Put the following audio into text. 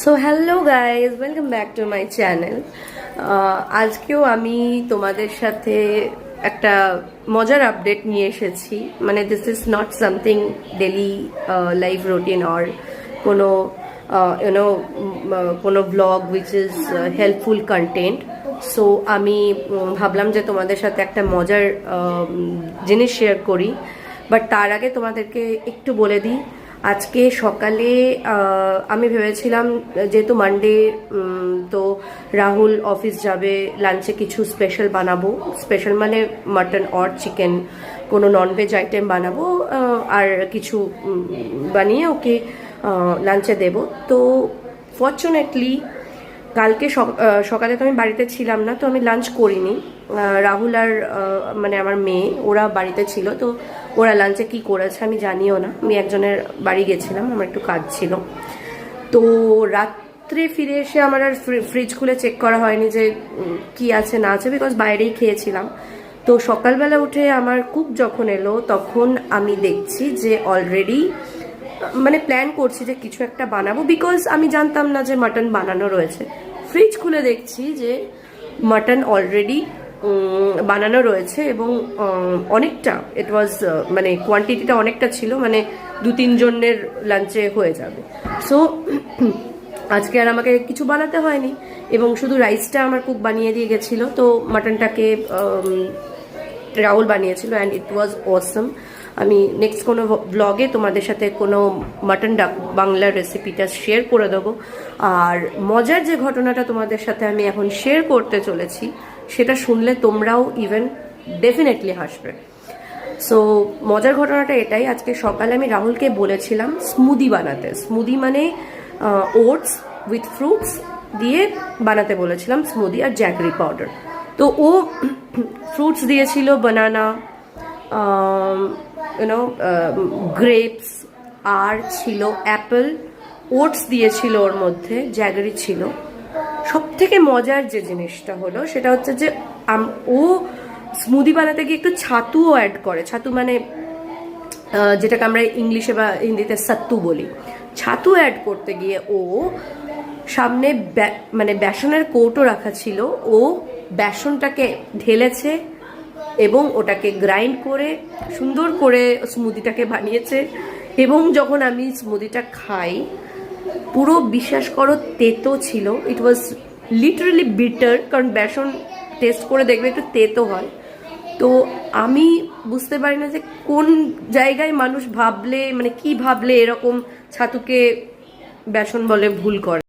So hello guys, welcome back to my channel. আজকেও আমি তোমাদের সাথে একটা মজার আপডেট নিয়ে এসেছি। মানে this is not something daily life routine or কোনো ইউনো কোনো blog which is helpful content. So আমি ভাবলাম যে তোমাদের সাথে একটা মজার জিনিস শেয়ার করি। বাট তার আগে তোমাদেরকে একটু বলে দিই, আজকে সকালে আমি ভেবেছিলাম যেহেতু মানডে, তো রাহুল অফিস যাবে, লাঞ্চে কিছু স্পেশাল বানাবো। স্পেশাল মানে মাটন অর চিকেন, কোনো ননভেজ আইটেম বানাবো আর কিছু বানিয়ে ওকে লাঞ্চে দেব। তো ফর্চুনেটলি কালকে সকালে তো আমি বাড়িতে ছিলাম না, তো আমি লাঞ্চ করিনি। রাহুল আর মানে আমার মেয়ে ওরা বাড়িতে ছিল, তো ওরা লাঞ্চে কি করেছে আমি জানিও না। আমি একজনের বাড়ি গেছিলাম, আমার একটু কাজ ছিল। তো রাত্রে ফিরে এসে আমার আর ফ্রিজ খুলে চেক করা হয়নি যে কি আছে না আছে, বিকজ বাইরেই খেয়েছিলাম। তো সকালবেলা উঠে আমার কুক যখন এলো তখন আমি দেখছি যে অলরেডি মানে প্ল্যান করছি যে কিছু একটা বানাবো, বিকজ আমি জানতাম না যে মাটন বানানো রয়েছে। ফ্রিজ খুলে দেখছি যে মাটন অলরেডি বানানো রয়েছে এবং অনেকটা, ইট ওয়াজ মানে কোয়ান্টিটিটা অনেকটা ছিল, মানে 2-3 জনের লাঞ্চে হয়ে যাবে। সো আজকে আর আমাকে কিছু বানাতে হয়নি এবং শুধু রাইসটা আমার কুক বানিয়ে দিয়ে গেছিলো। তো মাটনটাকে রাহুল বানিয়েছিল অ্যান্ড ইট ওয়াজ অসম। আমি নেক্সট কোনো ব্লগে তোমাদের সাথে কোনো মাটন বাংলার রেসিপিটা শেয়ার করে দেবো। আর মজার যে ঘটনাটা তোমাদের সাথে আমি এখন শেয়ার করতে চলেছি, সেটা শুনলে তোমরাও ইভেন ডেফিনেটলি হাসবে। সো মজার ঘটনাটা এটাই, আজকে সকালে আমি রাহুলকে বলেছিলাম স্মুদি বানাতে। স্মুদি মানে ওটস উইথ ফ্রুটস দিয়ে বানাতে বলেছিলাম, স্মুদি আর জ্যাগরি পাউডার। তো ও ফ্রুটস দিয়েছিল, বানানা, ইউনো গ্রেপস, আর ছিল অ্যাপেল, ওটস দিয়েছিল, ওর মধ্যে জ্যাগরি ছিল। সব থেকে মজার যে জিনিসটা হলো সেটা হচ্ছে যে ও স্মুদি বানাতে গিয়ে একটু ছাতুও অ্যাড করে। ছাতু মানে যেটাকে আমরা ইংলিশে বা হিন্দিতে সাত্তু বলি। ছাতু অ্যাড করতে গিয়ে ও সামনে মানে বেসনের কৌটো রাখা ছিল, ও বেসনটাকে ঢেলেছে এবং ওটাকে গ্রাইন্ড করে সুন্দর করে স্মুদিটাকে বানিয়েছে। এবং যখন আমি স্মুদিটা খাই, পুরো বিশ্বাস করো তেতো ছিল। ইট ওয়াজ লিটারালি বিটার, কারণ বেসন টেস্ট করে দেখবে একটু তেতো হয়। তো আমি বুঝতে পারি না যে কোন জায়গায় মানুষ ভাবলে, মানে কি ভাবলে এরকম ছাতুকে বেসন বলে ভুল করে।